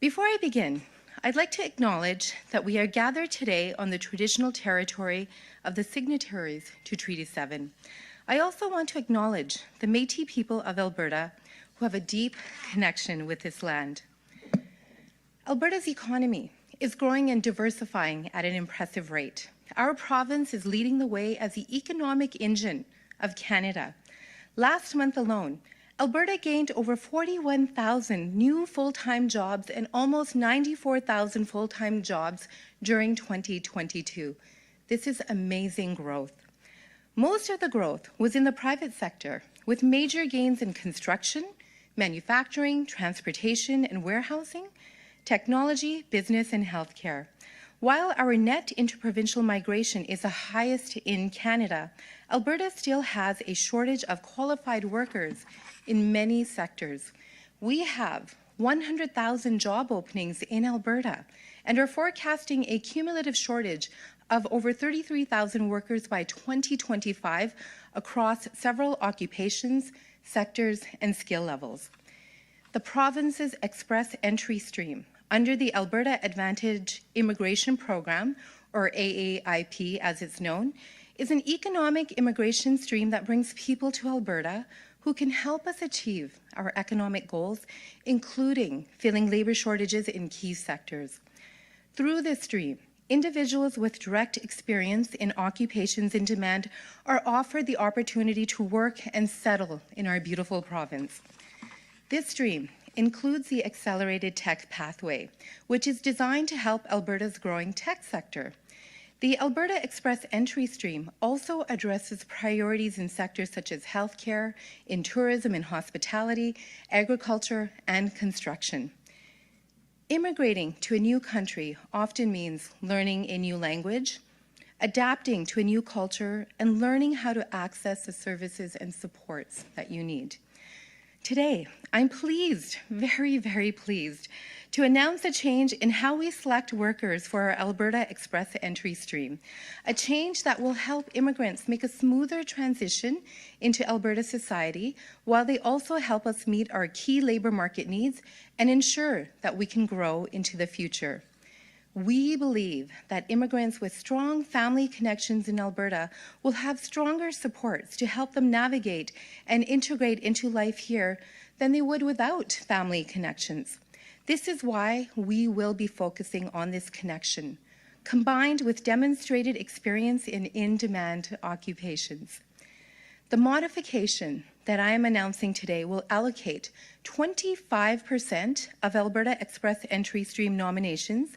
Before I begin, I'd like to acknowledge that we are gathered today on the traditional territory of the signatories to Treaty 7. I also want to acknowledge the Métis people of Alberta who have a deep connection with this land. Alberta's economy is growing and diversifying at an impressive rate. Our province is leading the way as the economic engine of Canada. Last month alone, Alberta gained over 41,000 new full-time jobs and almost 94,000 full-time jobs during 2022. This is amazing growth. Most of the growth was in the private sector, with major gains in construction, manufacturing, transportation and warehousing, technology, business and healthcare. While our net interprovincial migration is the highest in Canada, Alberta still has a shortage of qualified workers in many sectors. We have 100,000 job openings in Alberta and are forecasting a cumulative shortage of over 33,000 workers by 2025 across several occupations, sectors, and skill levels. The province's express entry stream under the Alberta Advantage Immigration Program, or AAIP as it's known, is an economic immigration stream that brings people to Alberta who can help us achieve our economic goals, including filling labor shortages in key sectors. Through this stream, individuals with direct experience in occupations in demand are offered the opportunity to work and settle in our beautiful province. This stream includes the Accelerated Tech Pathway, which is designed to help Alberta's growing tech sector. The Alberta Express Entry Stream also addresses priorities in sectors such as healthcare, in tourism and hospitality, agriculture, and construction. Immigrating to a new country often means learning a new language, adapting to a new culture, and learning how to access the services and supports that you need. Today, I'm pleased, very, very pleased, to announce a change in how we select workers for our Alberta Express Entry Stream, a change that will help immigrants make a smoother transition into Alberta society, while they also help us meet our key labour market needs and ensure that we can grow into the future. We believe that immigrants with strong family connections in Alberta will have stronger supports to help them navigate and integrate into life here than they would without family connections. This is why we will be focusing on this connection, combined with demonstrated experience in in-demand occupations. The modification that I am announcing today will allocate 25% of Alberta Express Entry Stream nominations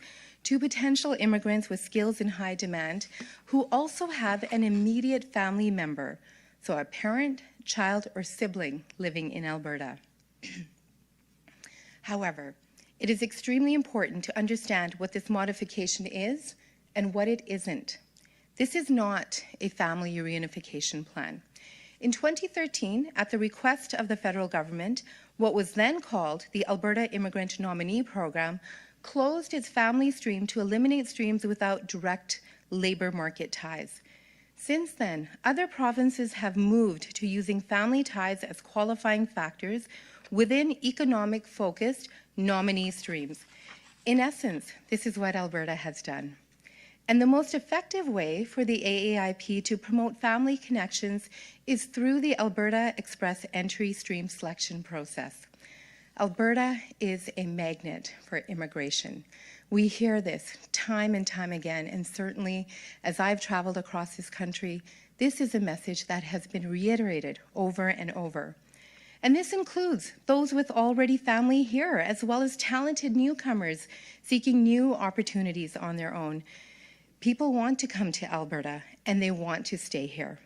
to potential immigrants with skills in high demand who also have an immediate family member, so a parent, child, or sibling living in Alberta. However, it is extremely important to understand what this modification is and what it isn't. This is not a family reunification plan. In 2013, at the request of the federal government, what was then called the Alberta Immigrant Nominee Program closed its family stream to eliminate streams without direct labour market ties. Since then, other provinces have moved to using family ties as qualifying factors within economic-focused nominee streams. In essence, this is what Alberta has done. And the most effective way for the AAIP to promote family connections is through the Alberta Express Entry Stream selection process. Alberta is a magnet for immigration. We hear this time and time again, and certainly as I've traveled across this country, this is a message that has been reiterated over and over. And this includes those with already family here, as well as talented newcomers seeking new opportunities on their own. People want to come to Alberta, and they want to stay here.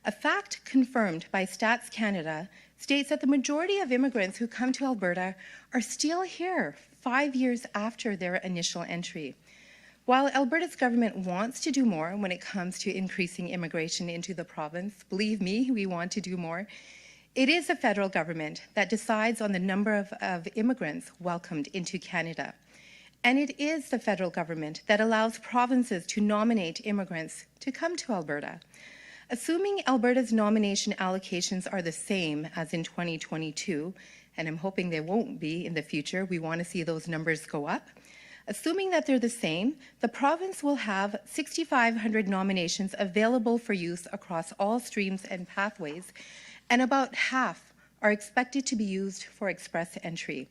A fact confirmed by Stats Canada states that the majority of immigrants who come to Alberta are still here 5 years after their initial entry. While Alberta's government wants to do more when it comes to increasing immigration into the province, believe me, we want to do more, it is the federal government that decides on the number of immigrants welcomed into Canada. And it is the federal government that allows provinces to nominate immigrants to come to Alberta. Assuming Alberta's nomination allocations are the same as in 2022, and I'm hoping they won't be in the future. We want to see those numbers go up. Assuming that they're the same, the province will have 6,500 nominations available for use across all streams and pathways, and about half are expected to be used for express entry.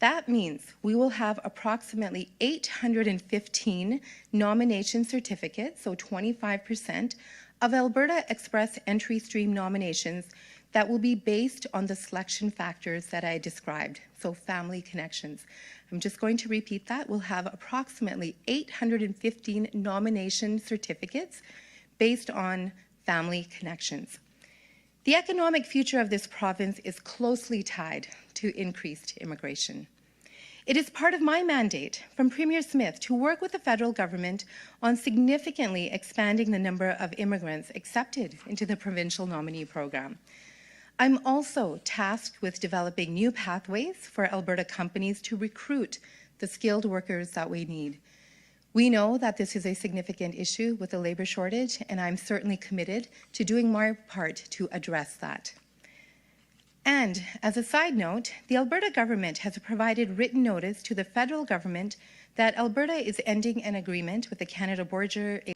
That means we will have approximately 815 nomination certificates, so 25%, of Alberta Express Entry Stream nominations that will be based on the selection factors that I described, so family connections. I'm just going to repeat that. We'll have approximately 815 nomination certificates based on family connections. The economic future of this province is closely tied to increased immigration. It is part of my mandate from Premier Smith to work with the federal government on significantly expanding the number of immigrants accepted into the provincial nominee program. I'm also tasked with developing new pathways for Alberta companies to recruit the skilled workers that we need. We know that this is a significant issue with the labour shortage, and I'm certainly committed to doing my part to address that. And as a side note, the Alberta government has provided written notice to the federal government that Alberta is ending an agreement with the Canada Border